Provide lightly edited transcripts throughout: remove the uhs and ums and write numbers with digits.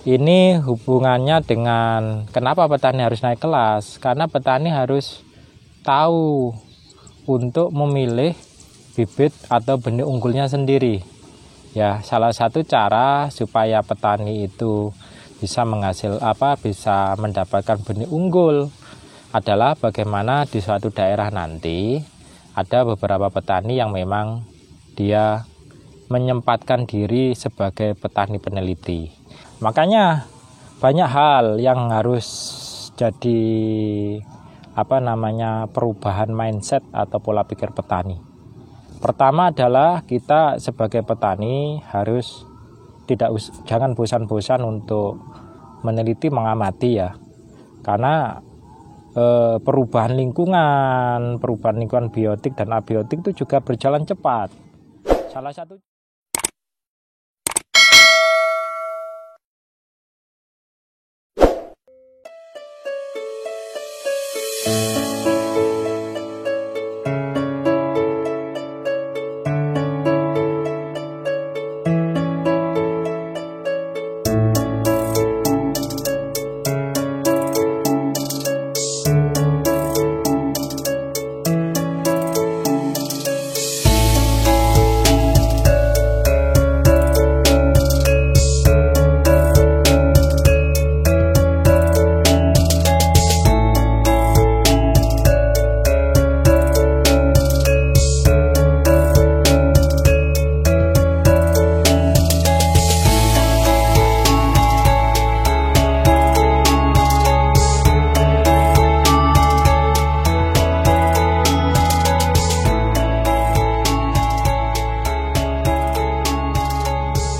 Ini hubungannya dengan kenapa petani harus naik kelas, karena petani harus tahu untuk memilih bibit atau benih unggulnya sendiri. Ya, salah satu cara supaya petani itu bisa bisa mendapatkan benih unggul adalah bagaimana di suatu daerah nanti ada beberapa petani yang memang dia menyempatkan diri sebagai petani peneliti. Makanya banyak hal yang harus jadi perubahan mindset atau pola pikir petani. Pertama adalah kita sebagai petani harus jangan bosan-bosan untuk meneliti, mengamati ya. Karena perubahan lingkungan biotik dan abiotik itu juga berjalan cepat. Salah satu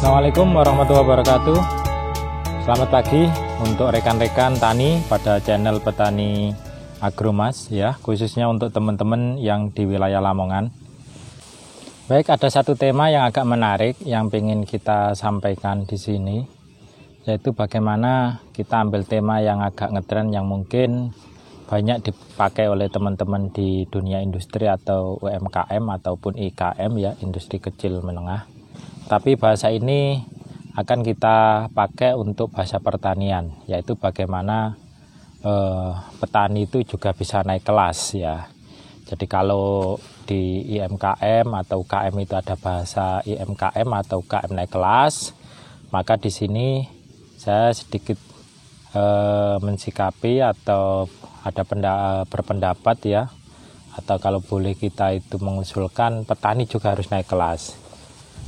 Assalamualaikum warahmatullahi wabarakatuh. Selamat pagi untuk rekan-rekan tani pada channel Petani Agromas ya, khususnya untuk teman-teman yang di wilayah Lamongan. Baik, ada satu tema yang agak menarik yang ingin kita sampaikan di sini, yaitu bagaimana kita ambil tema yang agak ngetren yang mungkin banyak dipakai oleh teman-teman di dunia industri atau UMKM ataupun IKM ya, industri kecil menengah. Tapi bahasa ini akan kita pakai untuk bahasa pertanian, yaitu bagaimana petani itu juga bisa naik kelas ya. Jadi kalau di IMKM atau UKM itu ada bahasa IMKM atau UKM naik kelas, maka di sini saya sedikit mensikapi atau ada berpendapat ya, atau kalau boleh kita itu mengusulkan petani juga harus naik kelas.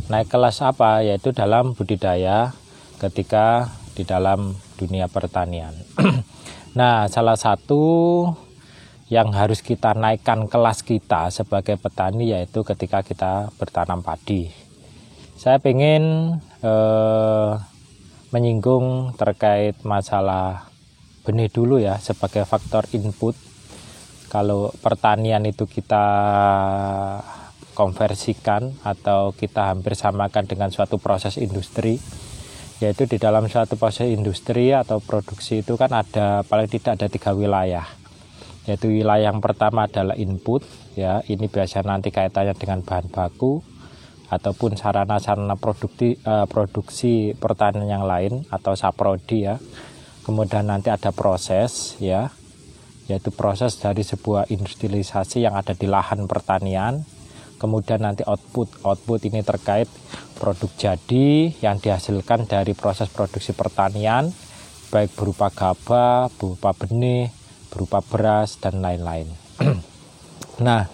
Naik kelas apa? Yaitu dalam budidaya ketika di dalam dunia pertanian. Nah, salah satu yang harus kita naikkan kelas kita sebagai petani yaitu ketika kita bertanam padi. Saya ingin menyinggung terkait masalah benih dulu ya, sebagai faktor input. Kalau pertanian itu kita konversikan atau kita hampir samakan dengan suatu proses industri, yaitu di dalam suatu proses industri atau produksi itu kan ada paling tidak ada 3 wilayah, yaitu wilayah yang pertama adalah input ya, ini biasa nanti kaitannya dengan bahan baku ataupun sarana-sarana produksi pertanian yang lain atau saprodi ya. Kemudian nanti ada proses ya, yaitu proses dari sebuah industrialisasi yang ada di lahan pertanian. Kemudian nanti output ini terkait produk jadi yang dihasilkan dari proses produksi pertanian, baik berupa gabah, berupa benih, berupa beras dan lain-lain. Nah,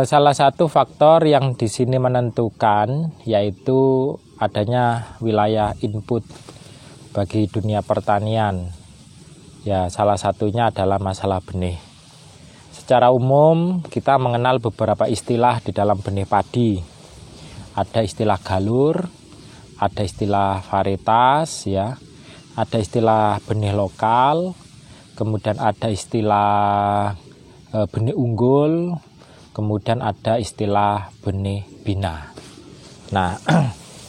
salah satu faktor yang di sini menentukan yaitu adanya wilayah input bagi dunia pertanian. Ya, salah satunya adalah masalah benih. Secara umum kita mengenal beberapa istilah di dalam benih padi. Ada istilah galur, ada istilah varietas ya, ada istilah benih lokal, kemudian ada istilah benih unggul, kemudian ada istilah benih bina. Nah,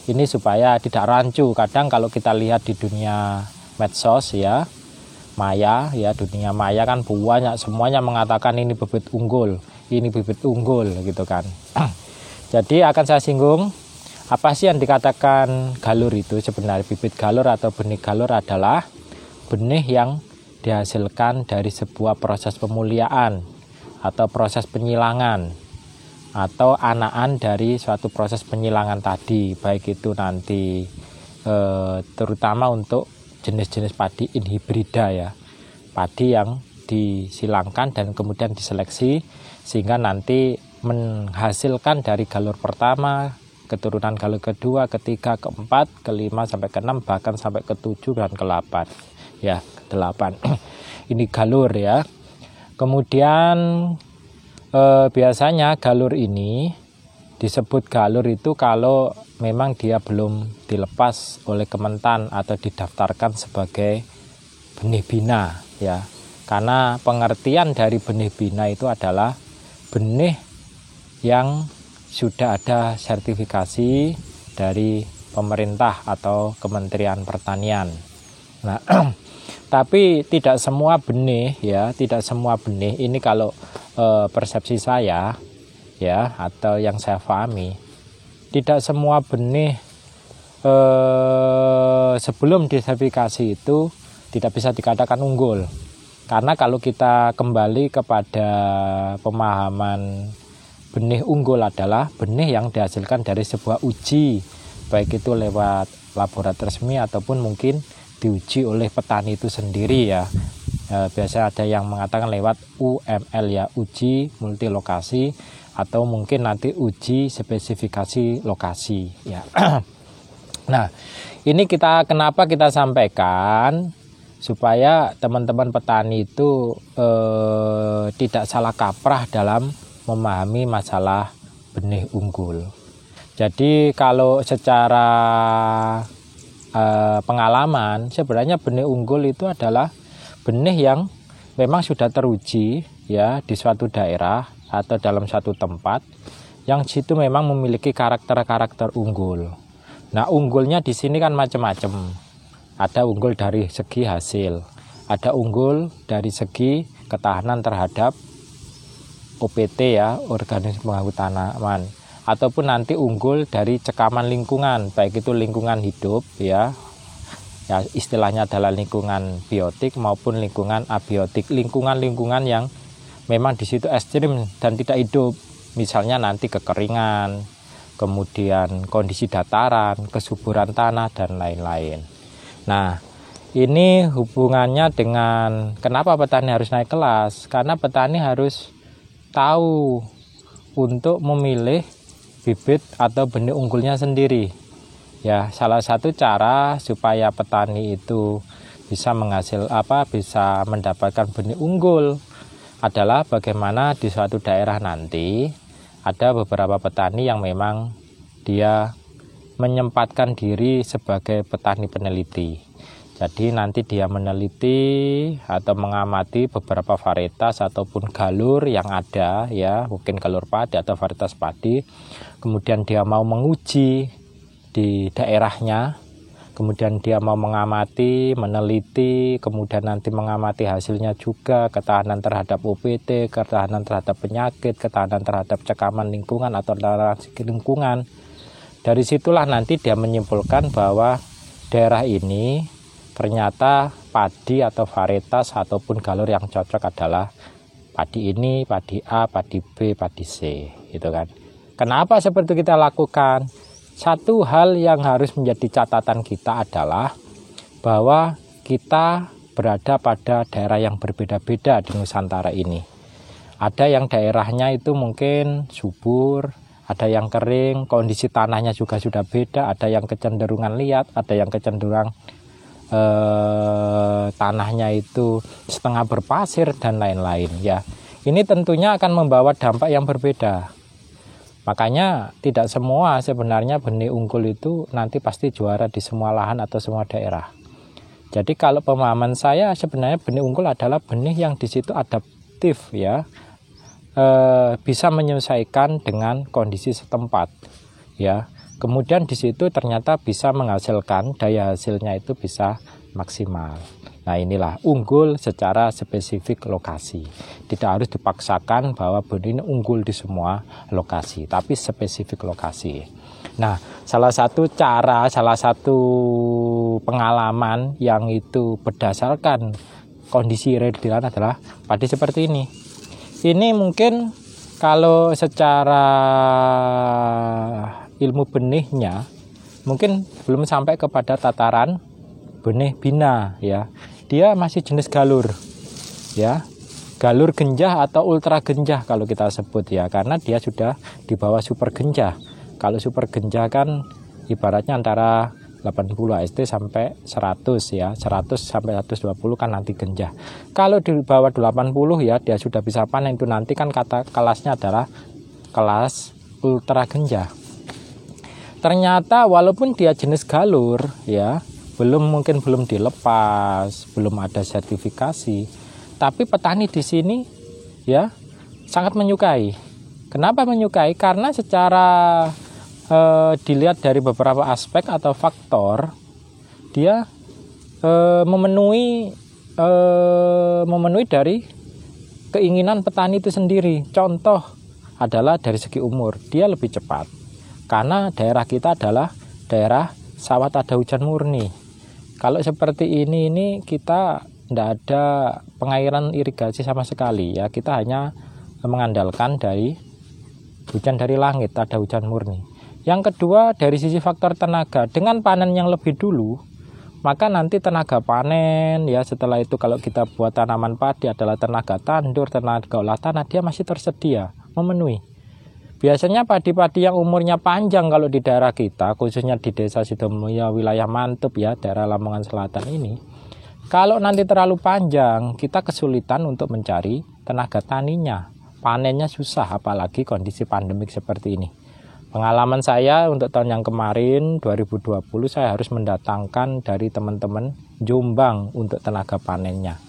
ini supaya tidak rancu. Kadang kalau kita lihat di dunia medsos ya, maya ya, dunia maya kan banyak, semuanya mengatakan ini bibit unggul gitu kan. Jadi akan saya singgung Apa sih yang dikatakan galur itu? Sebenarnya bibit galur atau benih galur adalah benih yang dihasilkan dari sebuah proses pemuliaan atau proses penyilangan atau anakan dari suatu proses penyilangan tadi, baik itu nanti terutama untuk jenis-jenis padi inhibrida ya, padi yang disilangkan dan kemudian diseleksi sehingga nanti menghasilkan dari galur pertama, keturunan galur kedua, ketiga, keempat, kelima sampai keenam, bahkan sampai ketujuh dan ke-8 ya, ke-8. Ini galur ya. Kemudian biasanya galur ini disebut galur itu kalau memang dia belum dilepas oleh Kementan atau didaftarkan sebagai benih bina ya. Karena pengertian dari benih bina itu adalah benih yang sudah ada sertifikasi dari pemerintah atau Kementerian Pertanian. Nah, tapi tidak semua benih ya, tidak semua benih ini kalau persepsi saya ya, atau yang saya pahami, tidak semua benih sebelum disertifikasi itu tidak bisa dikatakan unggul. Karena kalau kita kembali kepada pemahaman benih unggul adalah benih yang dihasilkan dari sebuah uji, baik itu lewat laboratorium resmi ataupun mungkin diuji oleh petani itu sendiri ya. Biasa ada yang mengatakan lewat UML ya, uji multilokasi, atau mungkin nanti uji spesifikasi lokasi ya. Nah, ini kenapa kita sampaikan supaya teman-teman petani itu tidak salah kaprah dalam memahami masalah benih unggul. Jadi kalau secara pengalaman sebenarnya benih unggul itu adalah benih yang memang sudah teruji ya di suatu daerah atau dalam satu tempat yang situ memang memiliki karakter-karakter unggul. Nah, unggulnya di sini kan macam-macam. Ada unggul dari segi hasil, ada unggul dari segi ketahanan terhadap OPT ya, organisme pengganggu tanaman, ataupun nanti unggul dari cekaman lingkungan, baik itu lingkungan hidup ya, istilahnya adalah lingkungan biotik maupun lingkungan abiotik, lingkungan yang memang di situ ekstrim dan tidak hidup, misalnya nanti kekeringan, kemudian kondisi dataran, kesuburan tanah dan lain-lain. Nah, ini hubungannya dengan kenapa petani harus naik kelas, karena petani harus tahu untuk memilih bibit atau benih unggulnya sendiri. Ya, salah satu cara supaya petani itu bisa bisa mendapatkan benih unggul adalah bagaimana di suatu daerah nanti ada beberapa petani yang memang dia menyempatkan diri sebagai petani peneliti. Jadi nanti dia meneliti atau mengamati beberapa varietas ataupun galur yang ada ya, mungkin galur padi atau varietas padi. Kemudian dia mau menguji di daerahnya, kemudian dia mau mengamati, meneliti, kemudian nanti mengamati hasilnya juga, ketahanan terhadap OPT, ketahanan terhadap penyakit, ketahanan terhadap cekaman lingkungan atau toleransi lingkungan. Dari situlah nanti dia menyimpulkan bahwa daerah ini ternyata padi atau varietas ataupun galur yang cocok adalah padi ini, padi A, padi B, padi C, gitu kan. Kenapa seperti kita lakukan? Satu hal yang harus menjadi catatan kita adalah bahwa kita berada pada daerah yang berbeda-beda di Nusantara ini. Ada yang daerahnya itu mungkin subur, ada yang kering, kondisi tanahnya juga sudah beda, ada yang kecenderungan liat, ada yang kecenderungan tanahnya itu setengah berpasir dan lain-lain ya. Ini tentunya akan membawa dampak yang berbeda. Makanya tidak semua sebenarnya benih unggul itu nanti pasti juara di semua lahan atau semua daerah. Jadi kalau pemahaman saya sebenarnya benih unggul adalah benih yang di situ adaptif ya, bisa menyesuaikan dengan kondisi setempat ya. Kemudian di situ ternyata bisa menghasilkan daya hasilnya itu bisa maksimal. Nah inilah unggul secara spesifik lokasi. Tidak harus dipaksakan bahwa benih ini unggul di semua lokasi, tapi spesifik lokasi. Nah salah satu pengalaman yang itu berdasarkan kondisi real di lahan adalah padi seperti ini. Ini mungkin kalau secara ilmu benihnya mungkin belum sampai kepada tataran benih bina ya. Dia masih jenis galur ya. Galur genjah atau ultra genjah kalau kita sebut ya, karena dia sudah di bawah super genjah. Kalau super genjah kan ibaratnya antara 80 AST sampai 100 ya. 100 sampai 120 kan nanti genjah. Kalau di bawah 80 ya dia sudah bisa panen, itu nanti kan kata kelasnya adalah kelas ultra genjah. Ternyata walaupun dia jenis galur ya, mungkin belum dilepas, belum ada sertifikasi, tapi petani di sini ya sangat menyukai. Kenapa menyukai? Karena secara dilihat dari beberapa aspek atau faktor, dia memenuhi dari keinginan petani itu sendiri. Contoh adalah dari segi umur, dia lebih cepat karena daerah kita adalah daerah sawah ada hujan murni. Kalau seperti ini kita tidak ada pengairan irigasi sama sekali ya, kita hanya mengandalkan dari hujan dari langit, ada hujan murni. Yang kedua dari sisi faktor tenaga, dengan panen yang lebih dulu, maka nanti tenaga panen ya, setelah itu kalau kita buat tanaman padi adalah tenaga tandur, tenaga olah tanah, dia masih tersedia, memenuhi. Biasanya padi-padi yang umurnya panjang kalau di daerah kita, khususnya di desa Sidomulyo wilayah Mantub ya, daerah Lamongan Selatan ini, kalau nanti terlalu panjang kita kesulitan untuk mencari tenaga taninya, panennya susah, apalagi kondisi pandemik seperti ini. Pengalaman saya untuk tahun yang kemarin 2020, saya harus mendatangkan dari teman-teman Jombang untuk tenaga panennya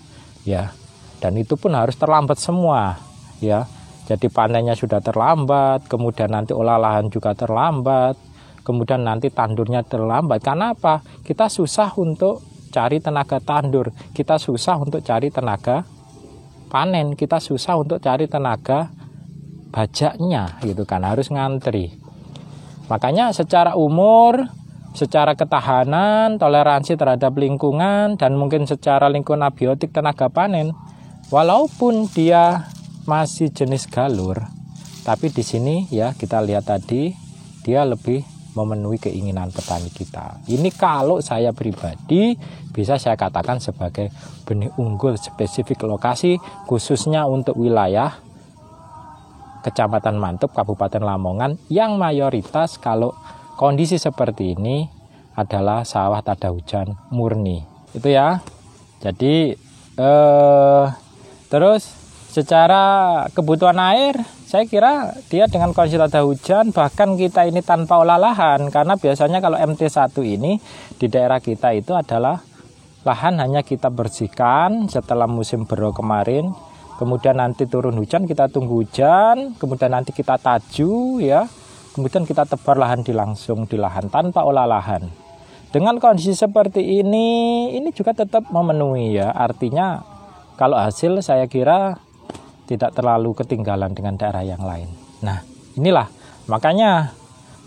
ya, dan itu pun harus terlambat semua ya. Jadi panennya sudah terlambat, kemudian nanti olah lahan juga terlambat, kemudian nanti tandurnya terlambat. Karena apa? Kita susah untuk cari tenaga tandur, kita susah untuk cari tenaga panen, kita susah untuk cari tenaga bajaknya gitu kan, harus ngantri. Makanya secara umur, secara ketahanan, toleransi terhadap lingkungan, dan mungkin secara lingkungan abiotik tenaga panen, walaupun dia masih jenis galur, tapi di sini ya kita lihat tadi dia lebih memenuhi keinginan petani kita. Ini kalau saya pribadi bisa saya katakan sebagai benih unggul spesifik lokasi, khususnya untuk wilayah Kecamatan Mantub, Kabupaten Lamongan, yang mayoritas kalau kondisi seperti ini adalah sawah tada hujan murni. Itu ya. Jadi terus secara kebutuhan air, saya kira dia dengan kondisi tada hujan, bahkan kita ini tanpa olah lahan, karena biasanya kalau MT1 ini di daerah kita itu adalah lahan hanya kita bersihkan setelah musim bero kemarin, kemudian nanti turun hujan, kita tunggu hujan, kemudian nanti kita taju ya, kemudian kita tebar lahan langsung di lahan tanpa olah lahan. Dengan kondisi seperti ini juga tetap memenuhi ya, artinya kalau hasil saya kira tidak terlalu ketinggalan dengan daerah yang lain. Nah inilah makanya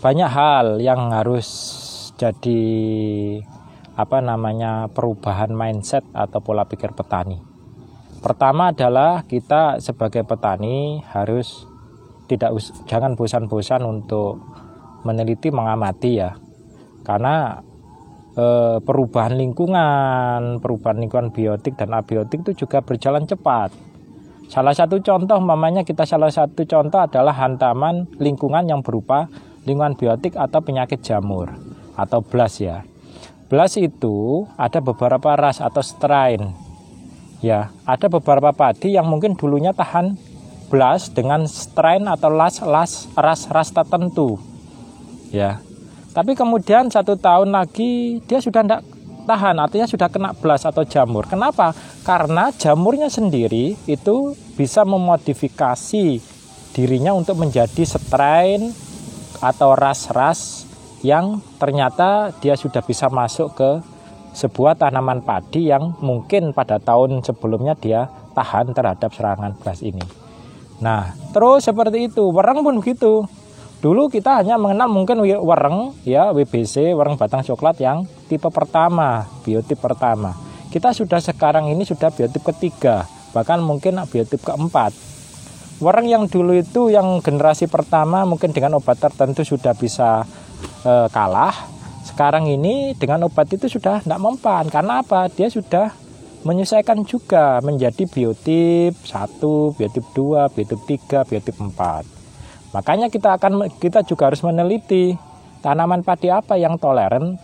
banyak hal yang harus jadi perubahan mindset atau pola pikir petani. Pertama adalah kita sebagai petani harus jangan bosan-bosan untuk meneliti, mengamati ya, karena perubahan lingkungan biotik dan abiotik itu juga berjalan cepat. Salah satu contoh adalah hantaman lingkungan yang berupa lingkungan biotik atau penyakit jamur atau BLAS ya. BLAS itu ada beberapa ras atau strain ya. Ada beberapa padi yang mungkin dulunya tahan BLAS dengan strain atau ras tertentu ya. Tapi kemudian 1 tahun lagi dia sudah tidak tahan, artinya sudah kena BLAS atau jamur. Kenapa? Karena jamurnya sendiri itu bisa memodifikasi dirinya untuk menjadi strain atau ras-ras yang ternyata dia sudah bisa masuk ke sebuah tanaman padi yang mungkin pada tahun sebelumnya dia tahan terhadap serangan beras ini. Nah, terus seperti itu, wereng pun begitu. Dulu kita hanya mengenal mungkin wereng, ya, WBC, wereng batang coklat yang tipe pertama, biotip pertama. Kita sudah sekarang ini sudah biotip ketiga, bahkan mungkin biotip keempat. Wereng yang dulu itu yang generasi pertama mungkin dengan obat tertentu sudah bisa kalah. Sekarang ini dengan obat itu sudah tidak mempan. Karena apa? Dia sudah menyesuaikan juga menjadi biotip 1, biotip 2, biotip 3, biotip 4. Makanya kita juga harus meneliti tanaman padi apa yang toleran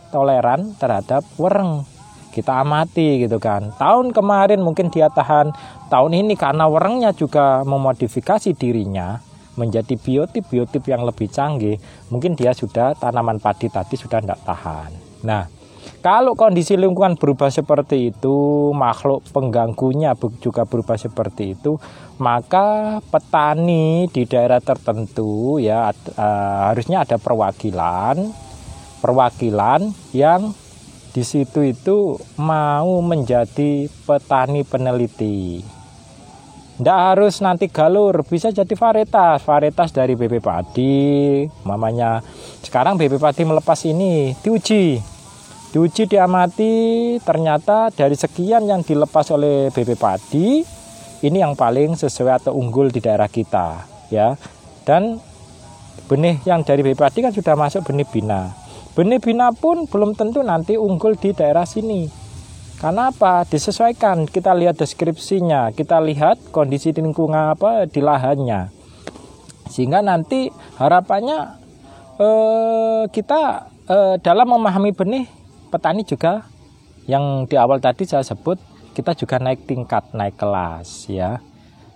terhadap wereng. Kita amati gitu kan. Tahun kemarin mungkin dia tahan, tahun ini karena werengnya juga memodifikasi dirinya menjadi biotip yang lebih canggih, mungkin dia sudah tanaman padi tadi sudah tidak tahan. Nah, kalau kondisi lingkungan berubah seperti itu, makhluk pengganggunya juga berubah seperti itu, maka petani di daerah tertentu ya harusnya ada perwakilan yang di situ itu mau menjadi petani peneliti. Tidak harus nanti galur, bisa jadi varietas dari BB Padi. Mamanya sekarang BB Padi melepas ini diuji, diamati, ternyata dari sekian yang dilepas oleh BB Padi, ini yang paling sesuai atau unggul di daerah kita, ya. Dan benih yang dari BB Padi kan sudah masuk benih bina. Benih bina pun belum tentu nanti unggul di daerah sini. Karena apa? Disesuaikan, kita lihat deskripsinya, kita lihat kondisi lingkungan di lahannya. Sehingga nanti harapannya kita dalam memahami benih, petani juga yang di awal tadi saya sebut, kita juga naik tingkat, naik kelas ya.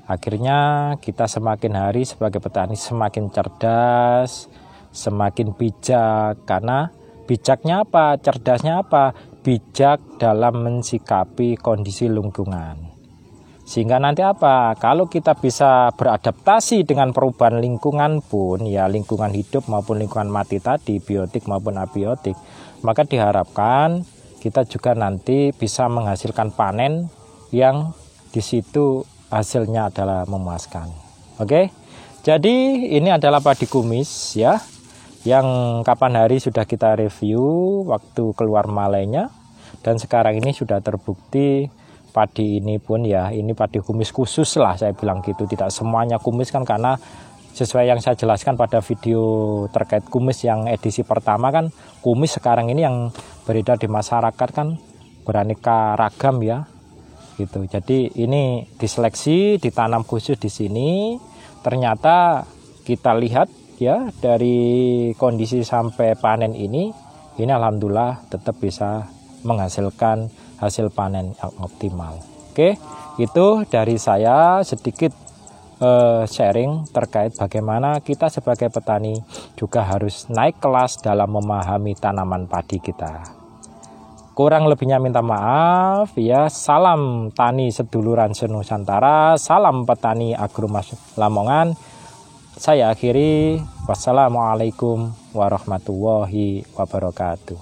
Akhirnya kita semakin hari sebagai petani semakin cerdas, semakin bijak. Karena bijaknya apa? Cerdasnya apa? Bijak dalam mensikapi kondisi lingkungan. Sehingga nanti apa? Kalau kita bisa beradaptasi dengan perubahan lingkungan pun, ya lingkungan hidup maupun lingkungan mati tadi, biotik maupun abiotik, maka diharapkan kita juga nanti bisa menghasilkan panen yang di situ hasilnya adalah memuaskan. Oke? Jadi ini adalah padi kumis ya, yang kapan hari sudah kita review waktu keluar malainya, dan sekarang ini sudah terbukti padi ini pun ya, ini padi kumis khusus lah saya bilang gitu, tidak semuanya kumis kan, karena sesuai yang saya jelaskan pada video terkait kumis yang edisi pertama kan, kumis sekarang ini yang beredar di masyarakat kan beraneka ragam ya gitu. Jadi ini diseleksi, ditanam khusus di sini, ternyata kita lihat ya dari kondisi sampai panen ini alhamdulillah tetap bisa menghasilkan hasil panen yang optimal. Oke, itu dari saya sedikit sharing terkait bagaimana kita sebagai petani juga harus naik kelas dalam memahami tanaman padi kita. Kurang lebihnya minta maaf ya. Salam tani seduluran senusantara, salam petani Agromas Lamongan. Saya akhiri, wassalamualaikum warahmatullahi wabarakatuh.